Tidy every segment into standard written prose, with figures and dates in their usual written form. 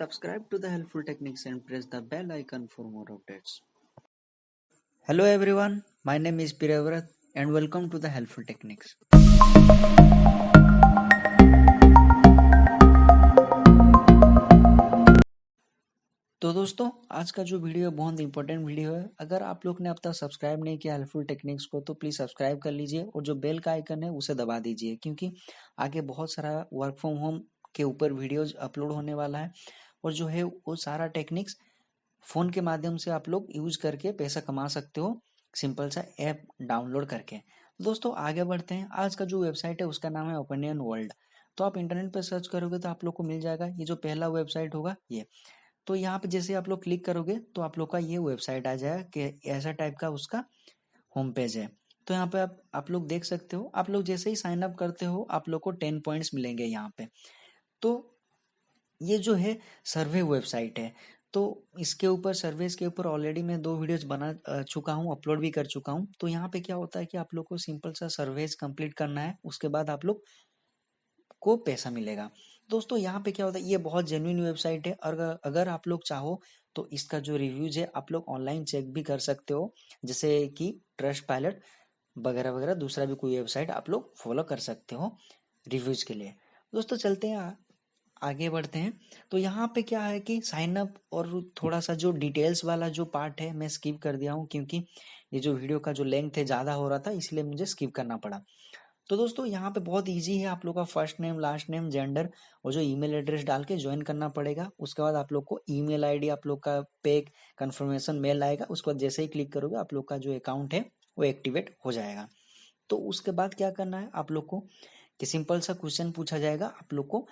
Subscribe to the helpful techniques and press the bell icon for more updates. Hello everyone, my name is Pirevrat and welcome to the helpful techniques. तो दोस्तों आज का जो video बहुत important video है। अगर आप लोग ने अब तक सब्सक्राइब नहीं किया हेल्पफुल टेक्निक्स को तो प्लीज सब्सक्राइब कर लीजिए और जो बेल का आइकन है उसे दबा दीजिए, क्योंकि आगे बहुत सारा वर्क फ्रॉम होम के ऊपर वीडियोज अपलोड होने वाला है और जो है वो सारा टेक्निक्स फोन के माध्यम से आप लोग यूज करके पैसा कमा सकते हो, सिंपल सा ऐप डाउनलोड करके। दोस्तों आगे बढ़ते हैं। आज का जो वेबसाइट है उसका नाम है ओपिनियन वर्ल्ड। तो आप इंटरनेट पर सर्च करोगे तो आप लोग को मिल जाएगा। ये जो पहला वेबसाइट होगा ये, तो यहाँ पे जैसे आप लोग क्लिक करोगे तो आप लोग का ये वेबसाइट आ जाएगा कि ऐसा टाइप का उसका होम पेज है। तो यहाँ पे आप लोग देख सकते हो। आप लोग जैसे ही साइन अप करते हो आप लोग को 10 पॉइंट्स मिलेंगे यहाँ पे। तो ये जो है सर्वे वेबसाइट है। तो इसके ऊपर सर्वेस के ऊपर ऑलरेडी मैं 2 वीडियोस बना चुका हूँ, अपलोड भी कर चुका हूँ। तो यहाँ पे क्या होता है कि आप लोग को सिंपल सा सर्वेस कंप्लीट करना है, उसके बाद आप लोग को पैसा मिलेगा। दोस्तों यहाँ पे क्या होता है, ये बहुत जेन्युइन वेबसाइट है और अगर आप लोग चाहो तो इसका जो रिव्यूज है आप लोग ऑनलाइन चेक भी कर सकते हो, जैसे कि ट्रस्ट पायलट वगैरह वगैरह। दूसरा भी कोई वेबसाइट आप लोग फॉलो कर सकते हो रिव्यूज के लिए। दोस्तों चलते हैं आगे बढ़ते हैं। तो यहाँ पे क्या है कि साइन अप और थोड़ा सा जो डिटेल्स वाला जो पार्ट है मैं स्किप कर दिया हूँ, क्योंकि ये जो वीडियो का जो लेंथ है ज़्यादा हो रहा था, इसलिए मुझे स्किप करना पड़ा। तो दोस्तों यहाँ पे बहुत इजी है। आप लोग का first name, last name, gender और जो ईमेल एड्रेस डाल के ज्वाइन करना पड़ेगा। उसके बाद आप लोग को ईमेल आईडी, आप लोग का पे कंफर्मेशन मेल आएगा। उसके बाद जैसे ही क्लिक करोगे आप लोग का जो अकाउंट है वो एक्टिवेट हो जाएगा। तो उसके बाद क्या करना है आप लोग को कि सिंपल सा क्वेश्चन पूछा जाएगा आप लोग को,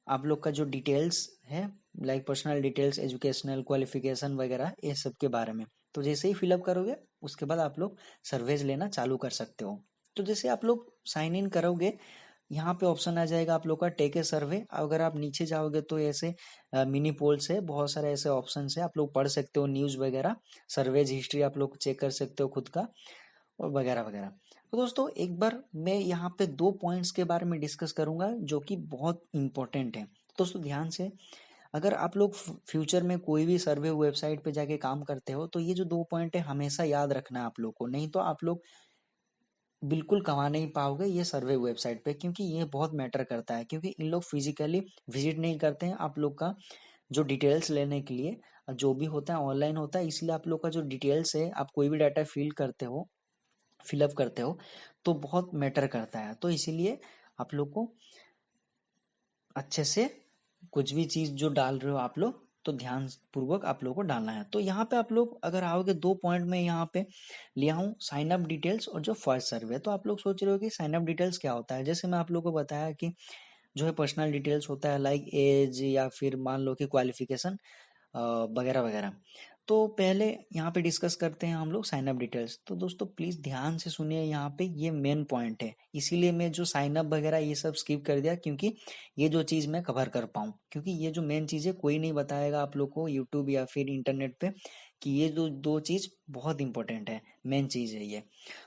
आप लोग का जो डिटेल्स है like personal details, educational qualification वगैरह ये सब के बारे में। तो जैसे ही फिलअप करोगे उसके बाद आप लोग सर्वेज लेना चालू कर सकते हो। तो जैसे आप लोग साइन इन करोगे यहाँ पे ऑप्शन आ जाएगा आप लोग का टेक ए सर्वे। अगर आप नीचे जाओगे तो ऐसे मिनी पोल्स है, बहुत सारे ऐसे ऑप्शन है, आप लोग पढ़ सकते हो न्यूज वगैरह, सर्वेज हिस्ट्री आप लोग चेक कर सकते हो खुद का और वगैरह वगैरह। तो दोस्तों एक बार मैं यहाँ पे 2 पॉइंट्स के बारे में डिस्कस करूंगा जो कि बहुत इंपॉर्टेंट है। दोस्तों ध्यान से, अगर आप लोग फ्यूचर में कोई भी सर्वे वेबसाइट पे जाके काम करते हो तो ये जो 2 पॉइंट है हमेशा याद रखना है आप लोग को, नहीं तो आप लोग बिल्कुल कमा नहीं पाओगे ये सर्वे वेबसाइट पे, क्योंकि ये बहुत मैटर करता है। क्योंकि इन लोग फिजिकली विजिट नहीं करते हैं आप लोग का जो डिटेल्स लेने के लिए, जो भी होता है ऑनलाइन होता है, इसलिए आप लोग का जो डिटेल्स है, आप कोई भी डाटा फिलअप करते हो तो बहुत मैटर करता है। तो इसीलिए आप लोग को अच्छे से कुछ भी चीज जो डाल रहे हो आप लोग तो ध्यान पूर्वक आप लोग को डालना है। तो यहाँ पे आप लोग अगर आओगे 2 पॉइंट में यहाँ पे लिया हूँ, साइन अप डिटेल्स और जो फर्स्ट सर्वे। तो आप लोग सोच रहे हो कि साइन अप डिटेल्स क्या होता है। जैसे मैं आप लोग को बताया कि जो है पर्सनल डिटेल्स होता है लाइक एज या फिर मान लो कि क्वालिफिकेशन वगैरह वगैरह। तो पहले यहाँ पे डिस्कस करते हैं हम लोग साइन अप डिटेल्स। तो दोस्तों प्लीज ध्यान से सुनिए, यहाँ पे ये मेन पॉइंट है, इसीलिए मैं जो साइन अप वगैरह ये सब स्किप कर दिया, क्योंकि ये जो चीज मैं कवर कर पाऊँ। क्योंकि ये जो मेन चीज है कोई नहीं बताएगा आप लोग को यूट्यूब या फिर इंटरनेट पे कि ये जो 2 चीज बहुत इंपॉर्टेंट है, मेन चीज है ये।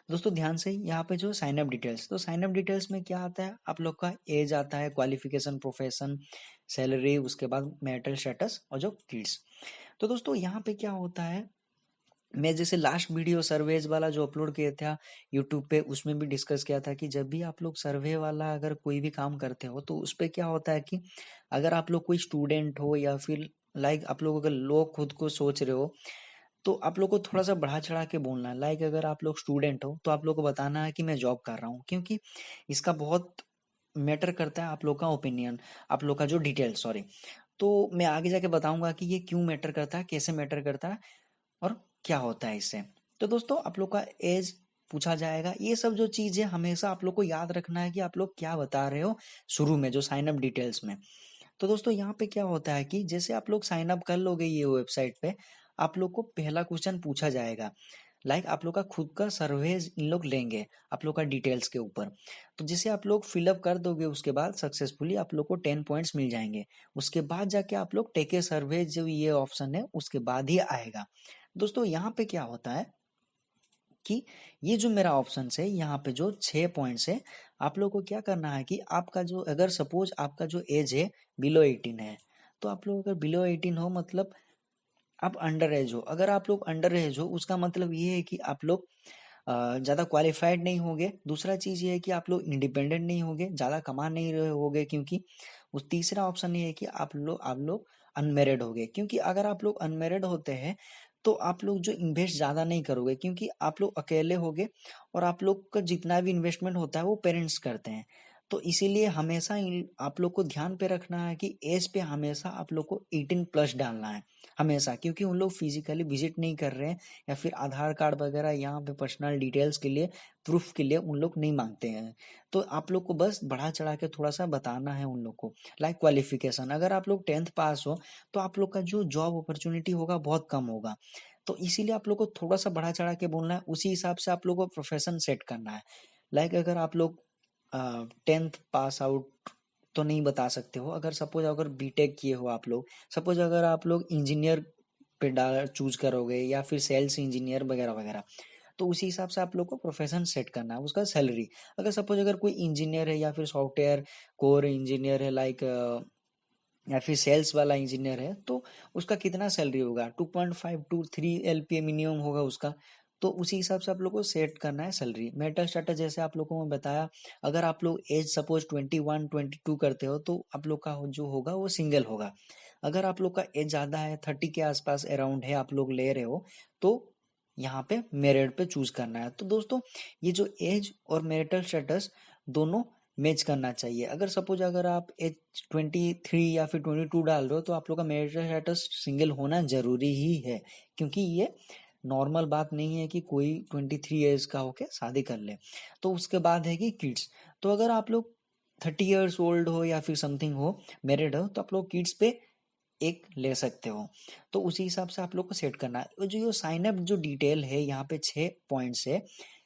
दोस्तों ध्यान से, यहाँ पे जो साइन अप डिटेल्स, तो साइन अप डिटेल्स में क्या आता है आप लोग का एज आता है, क्वालिफिकेशन, प्रोफेशन, सैलरी, उसके बाद मैरिटल स्टेटस और जो किड्स। तो दोस्तों यहाँ पे क्या होता है, मैं जैसे लास्ट वीडियो सर्वेज वाला जो अपलोड किया था यूट्यूब पे उसमें भी डिस्कस किया था कि जब भी आप लोग सर्वे वाला अगर कोई भी काम करते हो तो उस पे क्या होता है कि अगर आप लोग कोई स्टूडेंट हो या फिर लाइक आप लोग अगर लोग खुद को सोच रहे हो तो आप लोग को थोड़ा सा बढ़ा चढ़ा के बोलना है। लाइक अगर आप लोग स्टूडेंट हो तो आप लोग को बताना है कि मैं जॉब कर रहा हूँ, क्योंकि इसका बहुत मैटर करता है आप लोग का ओपिनियन, आप लोग का जो डिटेल, सॉरी। तो मैं आगे जाके बताऊंगा कि ये क्यों मैटर करता है, कैसे मैटर करता है और क्या होता है इससे। तो दोस्तों आप लोग का एज पूछा जाएगा। ये सब जो चीज है हमेशा आप लोग को याद रखना है कि आप लोग क्या बता रहे हो शुरू में जो साइन अप डिटेल्स में। तो दोस्तों यहाँ पे क्या होता है कि जैसे आप लोग साइन अप कर लोगे ये वेबसाइट पे, आप लोग को पहला क्वेश्चन पूछा जाएगा लाइक आप लोग का खुद का सर्वेज इन लोग लेंगे आप लोग का डिटेल्स के ऊपर। तो जैसे आप लोग फिलअप कर दोगे उसके बाद सक्सेसफुली आप लोग को 10 पॉइंट्स मिल जाएंगे। उसके बाद जाके आप लोग टेक ए सर्वे जो ये ऑप्शन है उसके बाद ही आएगा। दोस्तों यहाँ पे क्या होता है कि ये जो मेरा ऑप्शन है यहाँ पे जो 6 पॉइंट्स है, आप लोग को क्या करना है कि आपका जो अगर सपोज आपका जो एज है बिलो 18 है, तो आप लोग अगर बिलो 18 हो मतलब आप अंडर एज हो। अगर आप लोग अंडर एज हो उसका मतलब ये है कि आप लोग ज़्यादा क्वालिफाइड नहीं होगे। दूसरा चीज़ ये है कि आप लोग इंडिपेंडेंट नहीं होगे, ज़्यादा कमा नहीं रहे होगे, क्योंकि उस तीसरा ऑप्शन ये है कि आप लोग अनमेरिड होगे। क्योंकि अगर आप लोग अनमेरिड होते हैं तो आप लोग जो इन्वेस्ट ज़्यादा नहीं करोगे, क्योंकि आप लोग अकेले होगे और आप लोग का जितना भी इन्वेस्टमेंट होता है वो पेरेंट्स करते हैं। तो इसीलिए हमेशा आप लोग को ध्यान पे रखना है कि एज पे हमेशा आप लोग को 18 प्लस डालना है हमेशा, क्योंकि उन लोग फिजिकली विजिट नहीं कर रहे हैं या फिर आधार कार्ड वगैरह यहाँ पे पर्सनल डिटेल्स के लिए, प्रूफ के लिए उन लोग नहीं मांगते हैं। तो आप लोग को बस बढ़ा चढ़ा के थोड़ा सा बताना है उन लोग को। लाइक क्वालिफिकेशन, अगर आप लोग 10th पास हो तो आप लोग का जो जॉब अपॉर्चुनिटी होगा बहुत कम होगा। तो इसीलिए आप लोग को थोड़ा सा बढ़ा चढ़ा के बोलना है, उसी हिसाब से आप लोग को प्रोफेशन सेट करना है। लाइक अगर आप लोग 10th पास आउट तो नहीं बता सकते हो। अगर सपोज अगर बीटेक किए हो आप लोग, सपोज अगर आप लोग इंजीनियर पे डाल चूज करोगे या फिर सेल्स इंजीनियर वगैरह वगैरह, तो उसी हिसाब से आप लोग को प्रोफेशन सेट करना है, उसका सैलरी। अगर सपोज अगर कोई इंजीनियर है या फिर सॉफ्टवेयर कोर इंजीनियर है, लाइक या फिर सेल्स वाला इंजीनियर है, तो उसका कितना सैलरी होगा, 2.5 टू 3 LPA मिनिमम होगा उसका। तो उसी हिसाब से आप लोग को सेट करना है सैलरी। मेटल स्टार्टर जैसे आप लोगों को मैं बताया, अगर आप लोग एज सपोज 21-22 करते हो तो आप लोग का जो होगा वो सिंगल होगा। अगर आप लोग का एज ज़्यादा है, 30 के आसपास अराउंड है, आप लोग ले रहे हो, तो यहाँ पे मेरिट पे चूज करना है। तो दोस्तों ये जो एज और मेरिटल स्टेटस दोनों मैच करना चाहिए। अगर सपोज अगर आप एज 23 या फिर 22 डाल रहे हो तो आप लोग का मेरिटल स्टेटस सिंगल होना जरूरी ही है, क्योंकि ये नॉर्मल बात नहीं है कि कोई 23 ईयर्स का होके शादी कर ले। तो उसके बाद है कि किड्स, तो अगर आप लोग 30 ईयर्स ओल्ड हो या फिर समथिंग हो, मैरिड हो, तो आप लोग किड्स पे एक ले सकते हो। तो उसी हिसाब से आप लोग को सेट करना है। जो साइन अप जो डिटेल है यहाँ पे 6 पॉइंट्स है,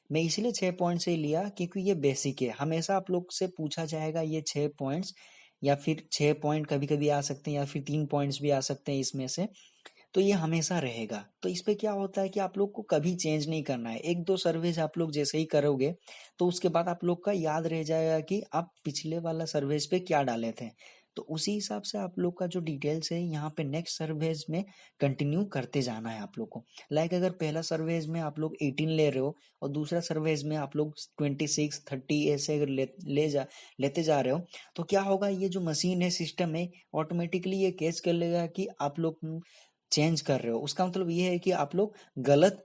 मैं इसीलिए 6 पॉइंट से लिया क्योंकि ये बेसिक है। हमेशा आप लोग से पूछा जाएगा ये 6 पॉइंट्स, या फिर 6 पॉइंट कभी कभी आ सकते हैं या फिर 3 पॉइंट्स भी आ सकते हैं इसमें से। तो ये हमेशा रहेगा। तो इस पे क्या होता है कि आप लोग को कभी चेंज नहीं करना है। एक दो सर्विस आप लोग जैसे ही करोगे तो उसके बाद आप लोग का याद रह जाएगा कि आप पिछले वाला सर्विस पे क्या डाले थे। तो उसी हिसाब से आप लोग का जो डिटेल्स है यहाँ पे नेक्स्ट सर्विस में कंटिन्यू करते जाना है आप लोग को। लाइक अगर पहला सर्विस में आप लोग 18 ले रहे हो और दूसरा सर्विस में आप लोग 26-30 ऐसे अगर लेते जा रहे हो, तो क्या होगा, ये जो मशीन है, सिस्टम है, ऑटोमेटिकली ये कैच कर लेगा कि आप लोग चेंज कर रहे हो। उसका मतलब ये है कि आप लोग गलत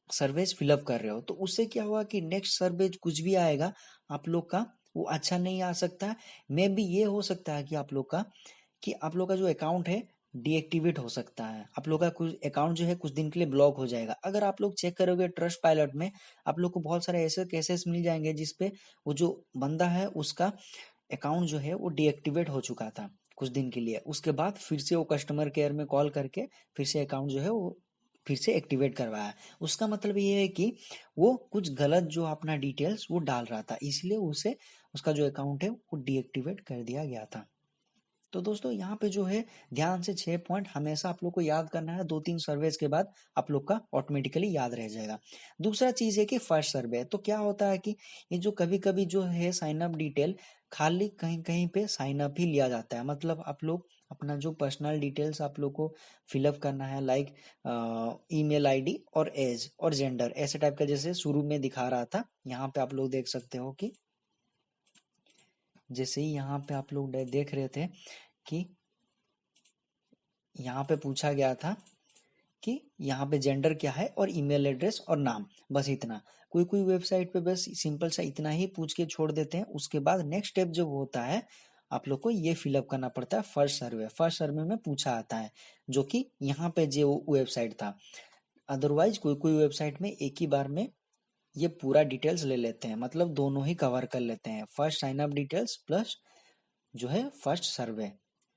सर्विस फिलअप कर रहे हो। तो उससे क्या हुआ कि नेक्स्ट सर्विस कुछ भी आएगा आप लोग का वो अच्छा नहीं आ सकता है। मे भी ये हो सकता है कि आप लोग का जो अकाउंट है डीएक्टिवेट हो सकता है। आप लोग का कुछ अकाउंट जो है कुछ दिन के लिए ब्लॉक हो जाएगा। अगर आप लोग चेक करोगे ट्रस्ट पायलट में, आप लोग को बहुत सारे ऐसे केसेस मिल जाएंगे जिसपे वो जो बंदा है उसका अकाउंट जो है वो डीएक्टिवेट हो चुका था कुछ दिन के लिए, उसके बाद फिर से वो कस्टमर केयर में कॉल करके फिर से अकाउंट जो है वो फिर से एक्टिवेट करवाया। उसका मतलब ये है कि वो कुछ गलत जो अपना डिटेल्स वो डाल रहा था, इसलिए उसे उसका जो अकाउंट है वो डीएक्टिवेट कर दिया गया था। तो दोस्तों यहाँ पे जो है ध्यान से 6 पॉइंट हमेशा आप लोग को याद करना है। 2-3 सर्वेज के बाद आप लोग का ऑटोमेटिकली याद रह जाएगा। दूसरा चीज है कि फर्स्ट सर्वे, तो क्या होता है कि ये जो कभी कभी जो है साइन अप डिटेल खाली कहीं कहीं पे साइन अप ही लिया जाता है। मतलब आप लोग अपना जो पर्सनल डिटेल्स आप लोग को फिलअप करना है, लाइक ईमेल आईडी और एज और जेंडर, ऐसे टाइप का जैसे शुरू में दिखा रहा था। यहाँ पे आप लोग देख सकते हो कि जैसे ही यहाँ पे आप लोग देख रहे थे कि यहाँ पे पूछा गया था कि यहाँ पे जेंडर क्या है और ईमेल एड्रेस और नाम, बस इतना। कोई कोई वेबसाइट पे बस सिंपल सा इतना ही पूछ के छोड़ देते हैं। उसके बाद नेक्स्ट स्टेप जो होता है आप लोग को ये फिलअप करना पड़ता है फर्स्ट सर्वे। फर्स्ट सर्वे में पूछा आता है, जो कि यहाँ पे जो वेबसाइट था। अदरवाइज कोई कोई वेबसाइट में एक ही बार में ये पूरा डिटेल्स ले लेते हैं, मतलब दोनों ही कवर कर लेते हैं, first sign up details plus जो है फर्स्ट सर्वे।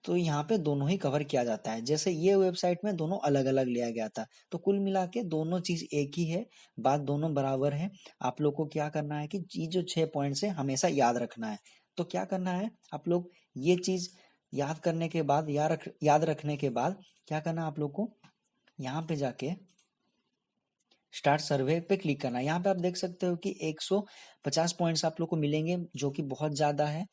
तो यहाँ पे दोनों ही कवर किया जाता है। जैसे ये वेबसाइट में दोनों अलग अलग लिया गया था, तो कुल मिला के दोनों चीज एक ही है, बात दोनों बराबर है। आप लोग को क्या करना है कि ये जो 6 पॉइंट्स है हमेशा याद रखना है। तो क्या करना है आप लोग, ये चीज याद करने के बाद याद रखने के बाद क्या करना आप लोग को, यहाँ पे जाके स्टार्ट सर्वे पे क्लिक करना है। यहाँ पे आप देख सकते हो कि 150 पॉइंट्स आप लोग को मिलेंगे, जो कि बहुत ज्यादा है।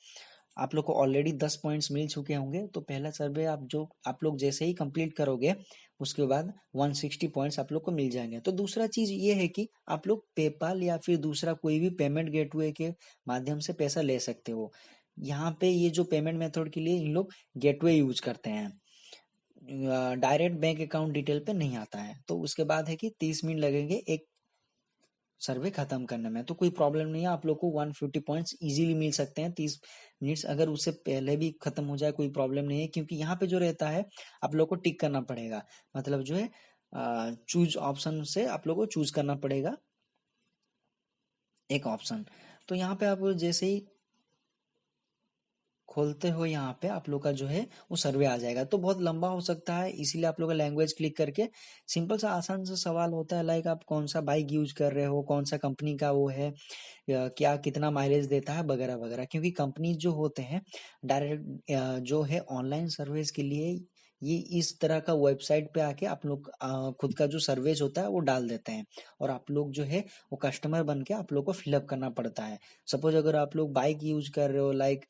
आप लोग को ऑलरेडी 10 पॉइंट्स मिल चुके होंगे। तो पहला सर्वे आप लोग जैसे ही कंप्लीट करोगे उसके बाद 160 पॉइंट्स आप लोग को मिल जाएंगे। तो दूसरा चीज ये है कि आप लोग पेपाल या फिर दूसरा कोई भी पेमेंट गेटवे के माध्यम से पैसा ले सकते हो। यहाँ पे ये जो पेमेंट मेथड के लिए इन लोग गेटवे यूज करते हैं, डायरेक्ट बैंक अकाउंट डिटेल पे नहीं आता है। तो उसके बाद है कि 30 मिनट लगेंगे एक सर्वे खत्म करने में। तो कोई प्रॉब्लम नहीं है, आप लोग को 150 पॉइंट्स इजीली मिल सकते हैं 30 मिनट्स। अगर उससे पहले भी खत्म हो जाए कोई प्रॉब्लम नहीं है, क्योंकि यहाँ पे जो रहता है आप लोग को टिक करना पड़ेगा, मतलब जो है चूज ऑप्शन से आप लोग को चूज करना पड़ेगा एक ऑप्शन। तो यहाँ पे आप जैसे ही खोलते हो यहाँ पे आप लोग का जो है वो सर्वे आ जाएगा। तो बहुत लंबा हो सकता है, इसीलिए आप लोग का लैंग्वेज क्लिक करके सिंपल सा आसान सा सवाल होता है, लाइक आप कौन सा बाइक यूज कर रहे हो, कौन सा कंपनी का वो है, क्या कितना माइलेज देता है वगैरह वगैरह। क्योंकि कंपनी जो होते हैं डायरेक्ट जो है ऑनलाइन सर्विस के लिए ये इस तरह का वेबसाइट पे आके आप लोग खुद का जो सर्विस होता है वो डाल देते हैं, और आप लोग जो है वो कस्टमर बन के आप लोग को फिलअप करना पड़ता है। सपोज अगर आप लोग बाइक यूज कर रहे हो, लाइक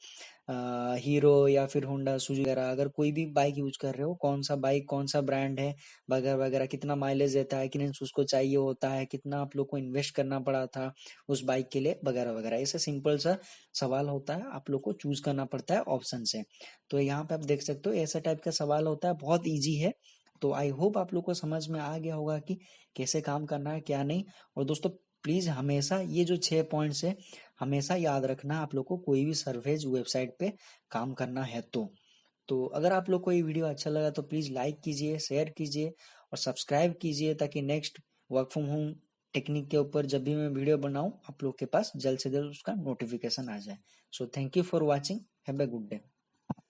हीरो या फिर होंडा सुजुकी वगैरह, अगर कोई भी बाइक यूज कर रहे हो, कौन सा बाइक कौन सा ब्रांड है वगैरह वगैरह, कितना माइलेज देता है, कितने उसको चाहिए होता है, कितना आप लोग को इन्वेस्ट करना पड़ा था उस बाइक के लिए वगैरह वगैरह, ऐसे सिंपल सा सवाल होता है, आप लोग को चूज करना पड़ता है ऑप्शन से। तो यहाँ पे आप देख सकते हो ऐसा टाइप का सवाल होता है, बहुत ईजी है। तो आई होप आप लोग को समझ में आ गया होगा कि कैसे काम करना है क्या नहीं। और दोस्तों प्लीज हमेशा ये जो 6 पॉइंट्स है हमेशा याद रखना, आप लोग को कोई भी सर्वेज वेबसाइट पे काम करना है तो अगर आप लोग को ये वीडियो अच्छा लगा तो प्लीज लाइक कीजिए, शेयर कीजिए और सब्सक्राइब कीजिए, ताकि next work from home technique के ऊपर जब भी मैं वीडियो बनाऊं आप लोग के पास जल्द से जल्द उसका नोटिफिकेशन आ जाए। So thank you for watching, have a good day.